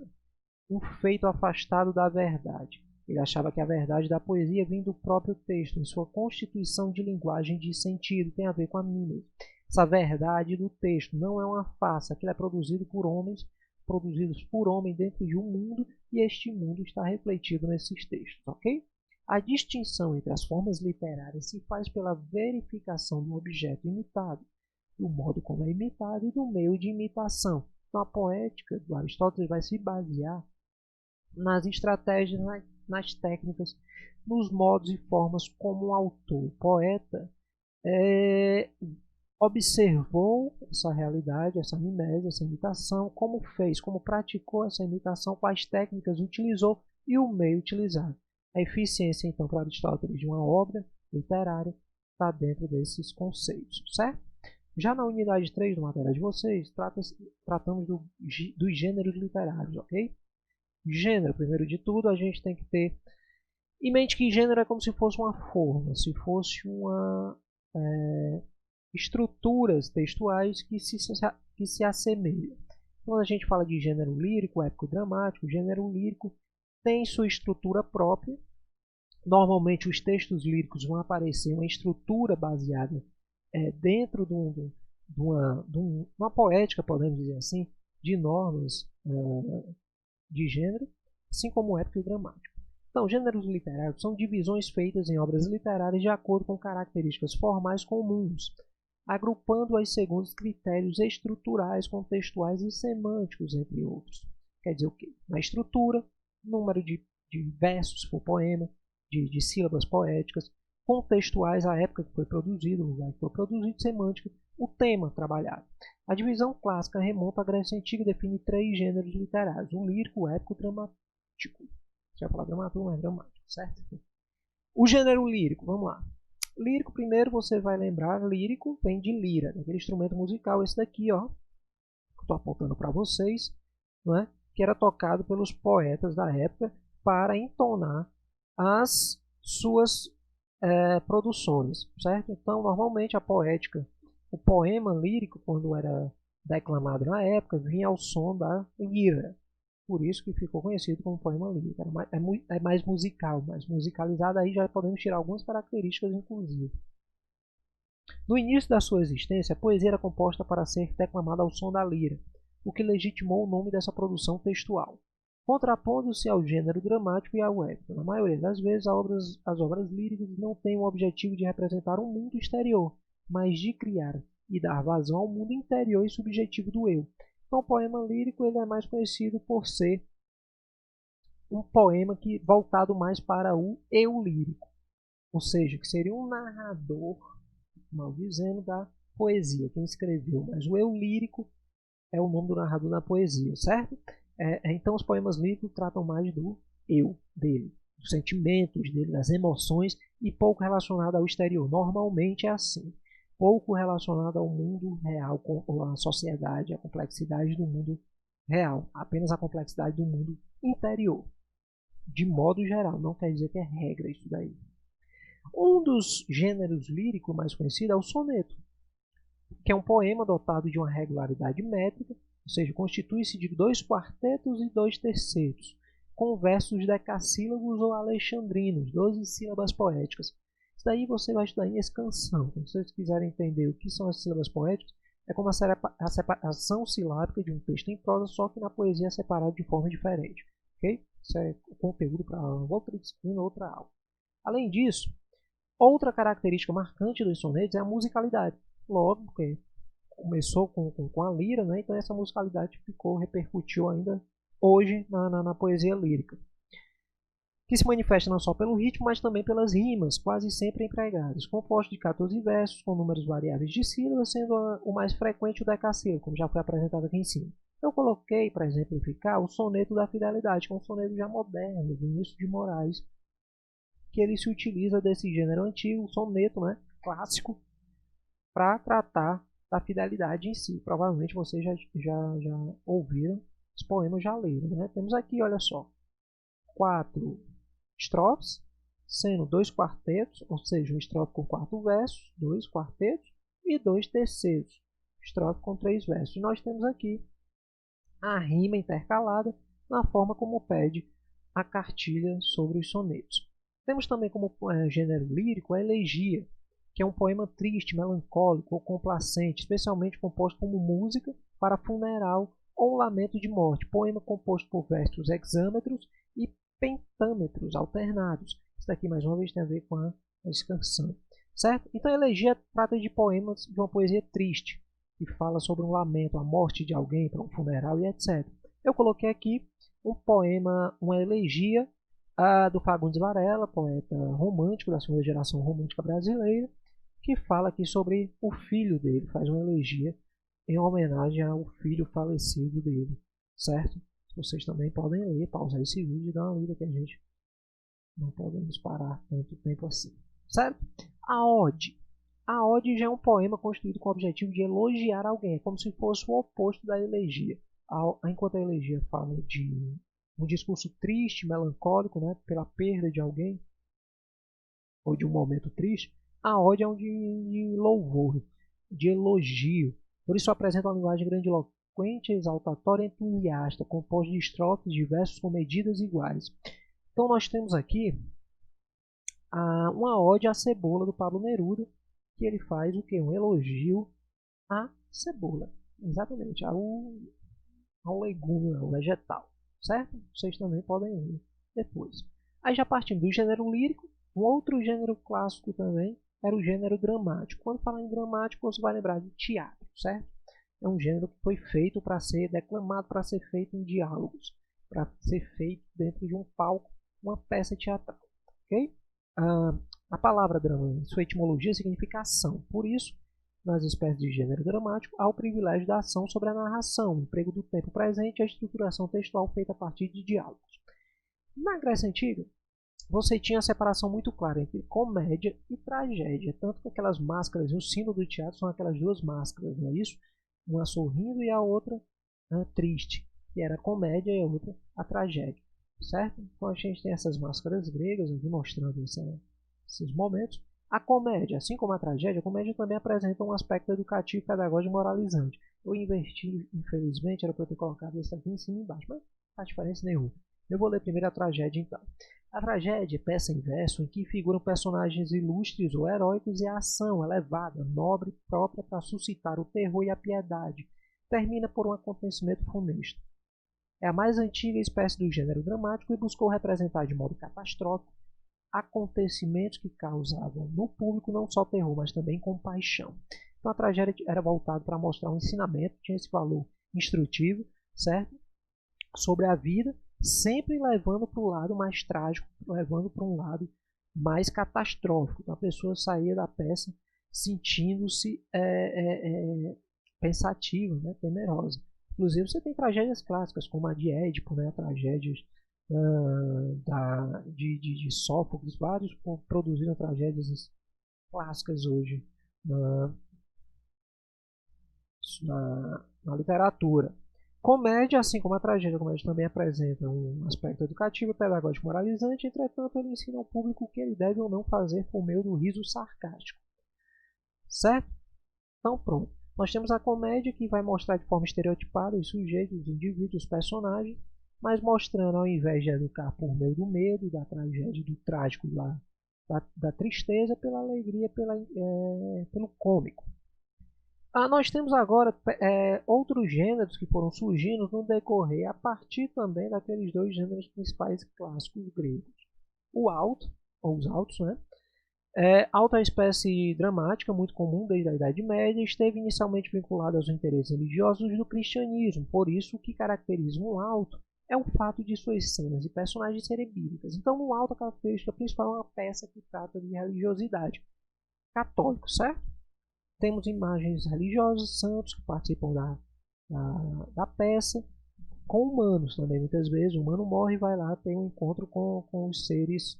um feito afastado da verdade. Ele achava que a verdade da poesia vem do próprio texto, em sua constituição de linguagem de sentido, tem a ver com a mimese. Essa verdade do texto não é uma farsa, aquilo é produzido por homens, produzidos por homens dentro de um mundo, e este mundo está refletido nesses textos, ok? A distinção entre as formas literárias se faz pela verificação do objeto imitado, do modo como é imitado e do meio de imitação. Então, a poética do Aristóteles vai se basear nas estratégias, nas técnicas, nos modos e formas como o autor, o poeta, observou essa realidade, essa mimese, essa imitação, como fez, como praticou essa imitação, quais técnicas utilizou e o meio utilizado. A eficiência, então, para Aristóteles de uma obra literária está dentro desses conceitos, certo? Já na unidade 3 da matéria de vocês, tratamos dos gêneros literários, ok? Gênero, primeiro de tudo, a gente tem que ter em mente que gênero é como se fosse uma forma, se fosse uma estruturas textuais que se assemelham. Quando a gente fala de gênero lírico, épico, dramático, o gênero lírico tem sua estrutura própria. Normalmente os textos líricos vão aparecer uma estrutura baseada dentro de uma poética, podemos dizer assim, de normas de gênero, assim como o épico e o dramático. Então, gêneros literários são divisões feitas em obras literárias de acordo com características formais comuns, agrupando-as segundo os critérios estruturais, contextuais e semânticos, entre outros. Quer dizer o quê? Na estrutura, número de versos por poema, de sílabas poéticas, contextuais, a época que foi produzido, o lugar que foi produzido, semântica, o tema trabalhado. A divisão clássica remonta à Grécia Antiga e define 3 gêneros literários: o lírico, o épico e o dramático. Você vai falar dramaturgo, mas é dramático, certo? O gênero lírico, vamos lá. Lírico, primeiro você vai lembrar, lírico vem de lira, daquele instrumento musical, esse daqui, ó, que estou apontando para vocês, não é? Que era tocado pelos poetas da época para entonar as suas produções, certo? Então, normalmente a poética, o poema lírico, quando era declamado na época, vinha ao som da lira. Por isso que ficou conhecido como poema lírico. É mais musical, mais musicalizado, aí já podemos tirar algumas características, inclusive. No início da sua existência, a poesia era composta para ser declamada ao som da lira, o que legitimou o nome dessa produção textual, contrapondo-se ao gênero dramático e ao épico. Na maioria das vezes, as obras líricas não têm o objetivo de representar um mundo exterior, mas de criar e dar vazão ao mundo interior e subjetivo do eu. Então, o poema lírico ele é mais conhecido por ser um poema voltado mais para o eu lírico, ou seja, que seria um narrador, mal dizendo, da poesia, quem escreveu, mas o eu lírico é o nome do narrador da poesia, certo? Então os poemas líricos tratam mais do eu dele, dos sentimentos dele, das emoções, e pouco relacionado ao exterior. Normalmente é assim, pouco relacionado ao mundo real, com a sociedade, a complexidade do mundo real, apenas a complexidade do mundo interior. De modo geral, não quer dizer que é regra isso daí. Um dos gêneros líricos mais conhecidos é o soneto. que é um poema dotado de uma regularidade métrica, ou seja, constitui-se de 2 quartetos e 2 tercetos, com versos decassílabos ou alexandrinos, 12 sílabas poéticas. Isso daí você vai estudar em escansão. Então, se vocês quiserem entender o que são as sílabas poéticas, é como a separação silábica de um texto em prosa, só que na poesia é separado de forma diferente. Okay? Isso é conteúdo para outra disciplina, outra aula. Além disso, outra característica marcante dos sonetos é a musicalidade. Logo, porque começou com a lira, né? Então essa musicalidade repercutiu ainda hoje na poesia lírica, que se manifesta não só pelo ritmo, mas também pelas rimas, quase sempre empregadas, composto de 14 versos, com números variáveis de sílabas, sendo o mais frequente o decassílabo, como já foi apresentado aqui em cima. Eu coloquei, para exemplificar, o soneto da fidelidade, que é um soneto já moderno, Vinícius de Moraes, que ele se utiliza desse gênero antigo, soneto, né, clássico, para tratar da fidelidade em si. Provavelmente vocês já ouviram os poemas, já leram. Né? Temos aqui, olha só, 4 estrofes, sendo 2 quartetos, ou seja, uma estrofe com 4 versos, 2 quartetos, e 2 terceiros, estrofe com 3 versos. E nós temos aqui a rima intercalada na forma como pede a cartilha sobre os sonetos. Temos também como gênero lírico a elegia, que é um poema triste, melancólico ou complacente, especialmente composto como música para funeral ou lamento de morte. Poema composto por versos hexâmetros e pentâmetros alternados. Isso daqui, mais uma vez, tem a ver com a canção. Certo? Então, a elegia trata de poemas de uma poesia triste, que fala sobre um lamento, a morte de alguém para um funeral e etc. Eu coloquei aqui um poema, uma elegia do Fagundes Varela, poeta romântico da segunda geração romântica brasileira, que fala aqui sobre o filho dele, faz uma elegia em homenagem ao filho falecido dele, certo? Vocês também podem ler, pausar esse vídeo e dar uma lida, que a gente não podemos parar tanto tempo assim, certo? A ode. A ode já é um poema construído com o objetivo de elogiar alguém, é como se fosse o oposto da elegia. Enquanto a elegia fala de um discurso triste, melancólico, né, pela perda de alguém, ou de um momento triste, a ode é um de louvor, de elogio. Por isso apresenta uma linguagem grandiloquente, exaltatória e entusiasta, composta de estrofes de versos com medidas iguais. Então nós temos aqui uma ode à cebola do Pablo Neruda, que ele faz o que? Um elogio à cebola. Exatamente, ao legume, ao vegetal. Certo? Vocês também podem ler depois. Aí já partindo do gênero lírico, um outro gênero clássico também era o gênero dramático. Quando falar em dramático, você vai lembrar de teatro, certo? É um gênero que foi feito para ser declamado, para ser feito em diálogos, para ser feito dentro de um palco, uma peça teatral. Ok? A palavra drama, sua etimologia significa ação. Por isso, nas espécies de gênero dramático, há o privilégio da ação sobre a narração, o emprego do tempo presente e a estruturação textual feita a partir de diálogos. Na Grécia Antiga, você tinha a separação muito clara entre comédia e tragédia, tanto que aquelas máscaras, o símbolo do teatro são aquelas duas máscaras, não é isso? Uma sorrindo e a outra triste, que era a comédia e a outra a tragédia, certo? Então a gente tem essas máscaras gregas aqui mostrando esses momentos. A comédia, assim como a tragédia, a comédia também apresenta um aspecto educativo, pedagógico e moralizante. Eu inverti, infelizmente, era para eu ter colocado isso aqui em cima e embaixo, mas não faz diferença nenhuma. Eu vou ler primeiro a tragédia então. A tragédia é peça em verso em que figuram personagens ilustres ou heróicos e a ação elevada, nobre, própria para suscitar o terror e a piedade. Termina por um acontecimento funesto. É a mais antiga espécie do gênero dramático e buscou representar de modo catastrófico acontecimentos que causavam no público não só terror, mas também compaixão. Então a tragédia era voltada para mostrar um ensinamento, tinha esse valor instrutivo, certo? Sobre a vida, sempre levando para o lado mais trágico, levando para um lado mais catastrófico. Então a pessoa saía da peça sentindo-se pensativa, né, temerosa. Inclusive você tem tragédias clássicas, como a de Édipo, né, tragédias de Sófocles, vários produziram tragédias clássicas hoje na literatura. Comédia, assim como a tragédia, a comédia também apresenta um aspecto educativo, pedagógico, moralizante, entretanto ele ensina ao público o que ele deve ou não fazer por meio do riso sarcástico. Certo? Então pronto. Nós temos a comédia, que vai mostrar de forma estereotipada os sujeitos, os indivíduos, os personagens, mas mostrando, ao invés de educar por meio do medo, da tragédia, do trágico, da tristeza, pela alegria, pelo cômico. Nós temos agora outros gêneros que foram surgindo no decorrer, a partir também daqueles dois gêneros principais clássicos gregos. O alto, ou os altos, né? Alto é uma espécie dramática muito comum desde a Idade Média, esteve inicialmente vinculado aos interesses religiosos do cristianismo, por isso o que caracteriza um alto é o fato de suas cenas e personagens serem bíblicas. Então, no alto, a característica principal é uma peça que trata de religiosidade. Católico, certo? Temos imagens religiosas, santos que participam da peça, com humanos também, muitas vezes. O humano morre e vai lá ter um encontro com os seres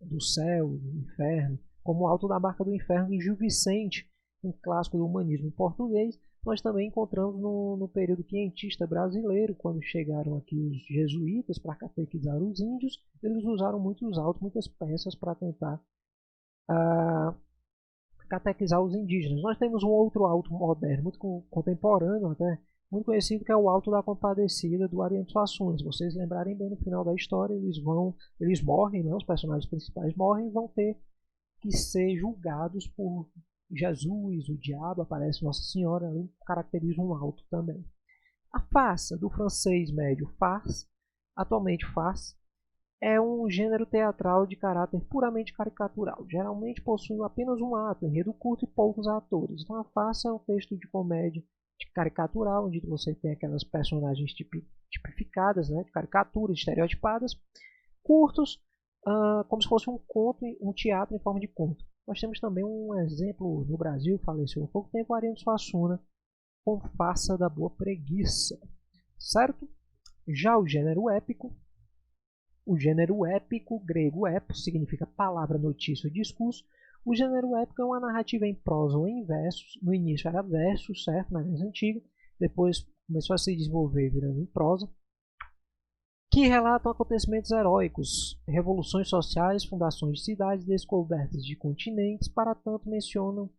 do céu, do inferno, como o Alto da Barca do Inferno do Gil Vicente, um clássico do humanismo em português. Nós também encontramos no período quientista brasileiro, quando chegaram aqui os jesuítas para catequizar os índios, eles usaram muitos autos, muitas peças para tentar catequizar os indígenas. Nós temos um outro alto moderno, muito contemporâneo até, muito conhecido, que é o Alto da Compadecida, do Ariano Suassuna. Se vocês lembrarem bem, no final da história, eles morrem, né? Os personagens principais morrem e vão ter que ser julgados por Jesus, o diabo, aparece Nossa Senhora, ali caracteriza um alto também. A farsa, do francês médio farce, atualmente farce, é um gênero teatral de caráter puramente caricatural. Geralmente possui apenas um ato, enredo curto e poucos atores. Então a farsa é um texto de comédia caricatural, onde você tem aquelas personagens tipificadas, né, de caricaturas, estereotipadas, curtos, como se fosse um conto, um teatro em forma de conto. Nós temos também um exemplo no Brasil, faleceu há pouco tempo, Ariano Suassuna, com Farsa da Boa Preguiça, certo? Já o gênero épico, grego epos, significa palavra, notícia ou discurso. O gênero épico é uma narrativa em prosa ou em versos. No início era verso, certo, na Grécia Antiga. Depois começou a se desenvolver virando em prosa. Que relatam acontecimentos heróicos, revoluções sociais, fundações de cidades, descobertas de continentes. Para tanto, mencionam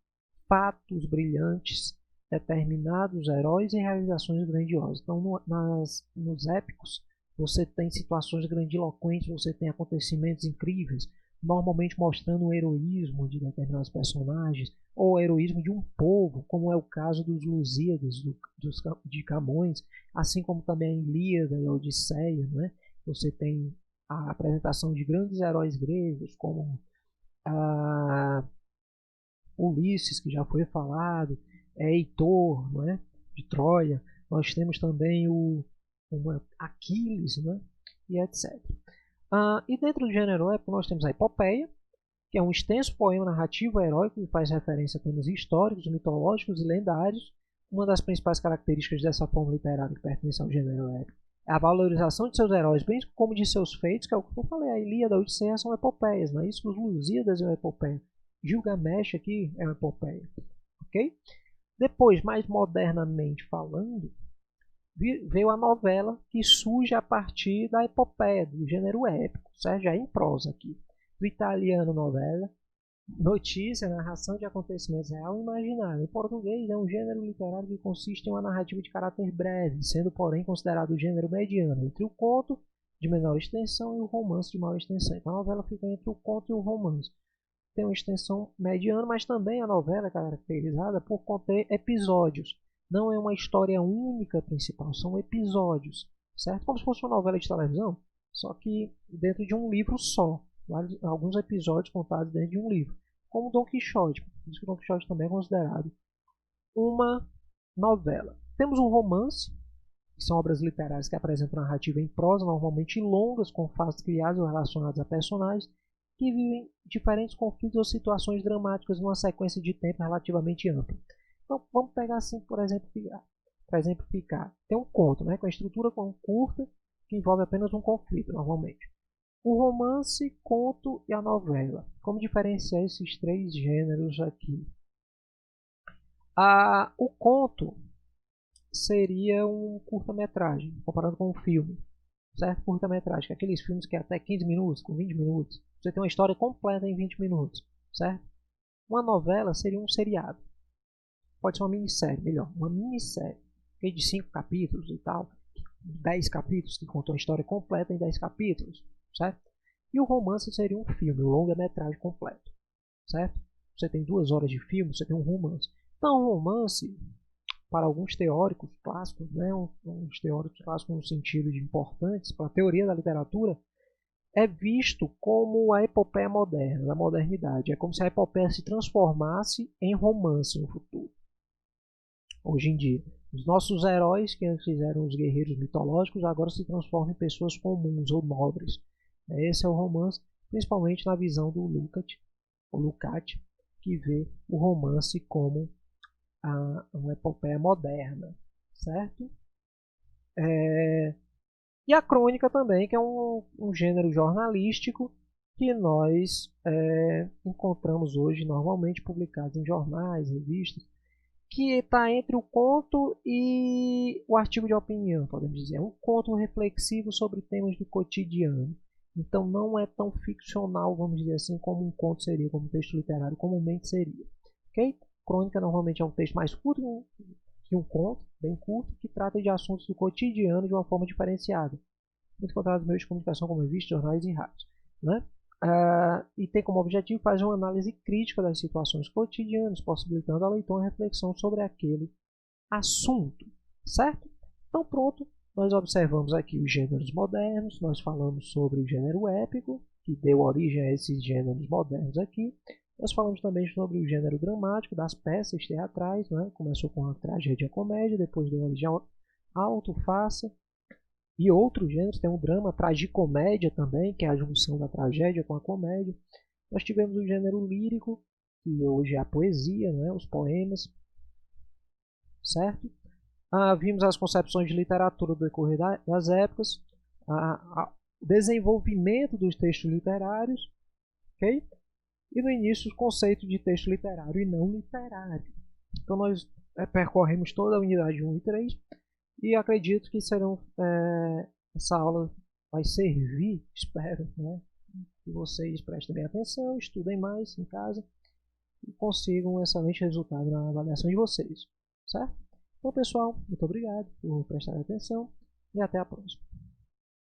fatos brilhantes, determinados heróis e realizações grandiosas. Então, nos épicos, você tem situações grandiloquentes, você tem acontecimentos incríveis, normalmente mostrando o heroísmo de determinados personagens, ou o heroísmo de um povo, como é o caso dos Lusíadas, de Camões, assim como também a Ilíada e a Odisseia, né? Você tem a apresentação de grandes heróis gregos, como Ulisses, que já foi falado, Heitor, não é? De Troia. Nós temos também Aquiles, né? E etc. E dentro do gênero épico nós temos a epopeia, que é um extenso poema narrativo heróico que faz referência a temas históricos, mitológicos e lendários. Uma das principais características dessa forma literária que pertence ao gênero épico é a valorização de seus heróis, bem como de seus feitos, que é o que eu falei, a Ilíada, a Odisseia são epopeias, não é isso? Os Lusíadas é uma epopeia. Gilgamesh aqui é uma epopeia, ok? Depois, mais modernamente falando, veio a novela, que surge a partir da epopeia, do gênero épico, certo? Já em prosa aqui. Do italiano novela, notícia, narração de acontecimentos real e imaginário. Em português, é um gênero literário que consiste em uma narrativa de caráter breve, sendo, porém, considerado o gênero mediano entre o conto, de menor extensão, e o romance, de maior extensão. Então a novela fica entre o conto e o romance. Tem uma extensão mediana, mas também a novela é caracterizada por conter episódios. Não é uma história única principal, são episódios, certo? Como se fosse uma novela de televisão, só que dentro de um livro só. Alguns episódios contados dentro de um livro. Como Dom Quixote. Por isso que Dom Quixote também é considerado uma novela. Temos um romance, que são obras literárias que apresentam narrativa em prosa, normalmente longas, com fatos criados ou relacionados a personagens, que vivem diferentes conflitos ou situações dramáticas numa sequência de tempo relativamente ampla. Então, vamos pegar assim, por exemplificar. Tem um conto, né, com a estrutura curta, que envolve apenas um conflito, normalmente. O romance, conto e a novela. Como diferenciar esses três gêneros aqui? O conto seria um curta-metragem, comparando com um filme. Certo? Curta-metragem, que é aqueles filmes que é até 15 minutos, com 20 minutos. Você tem uma história completa em 20 minutos. Certo? Uma novela seria um seriado. pode ser uma minissérie, melhor, uma minissérie, de 5 capítulos e tal, 10 capítulos, que contam a história completa em 10 capítulos, certo? E o romance seria um filme, um longa-metragem completo, certo? Você tem 2 horas de filme, você tem um romance. Então, o romance, para alguns teóricos clássicos, né, uns teóricos clássicos no sentido de importantes para a teoria da literatura, é visto como a epopeia moderna, da modernidade. É como se a epopeia se transformasse em romance no futuro. Hoje em dia, os nossos heróis, que antes eram os guerreiros mitológicos, agora se transformam em pessoas comuns ou nobres. Esse é o romance, principalmente na visão do Lukács, que vê o romance como uma epopeia moderna, certo? E a crônica também, que é um gênero jornalístico que nós encontramos hoje normalmente publicado em jornais, revistas, que está entre o conto e o artigo de opinião, podemos dizer. É um conto reflexivo sobre temas do cotidiano. Então não é tão ficcional, vamos dizer assim, como um conto seria, como um texto literário comumente seria. Okay? Crônica normalmente é um texto mais curto que um conto, bem curto, que trata de assuntos do cotidiano de uma forma diferenciada. Muito encontrado nos meios de comunicação como revistas, jornais e rádios. Né? E tem como objetivo fazer uma análise crítica das situações cotidianas, possibilitando ao leitor uma reflexão sobre aquele assunto, certo? Então pronto, nós observamos aqui os gêneros modernos, nós falamos sobre o gênero épico, que deu origem a esses gêneros modernos aqui. Nós falamos também sobre o gênero dramático, das peças teatrais, né? Começou com a tragédia e a comédia, depois deu origem ao auto, farsa, e outros gêneros, tem o drama, tragicomédia também, que é a junção da tragédia com a comédia. Nós tivemos o gênero lírico, que hoje é a poesia, né, os poemas, certo? Vimos as concepções de literatura do decorrer das épocas, o desenvolvimento dos textos literários, ok? E no início o conceito de texto literário e não literário. Então nós percorremos toda a unidade 1 e 3, e acredito que essa aula vai servir, espero, né, que vocês prestem bem atenção, estudem mais em casa e consigam um excelente resultado na avaliação de vocês, certo? Então, pessoal, muito obrigado por prestar atenção e até a próxima.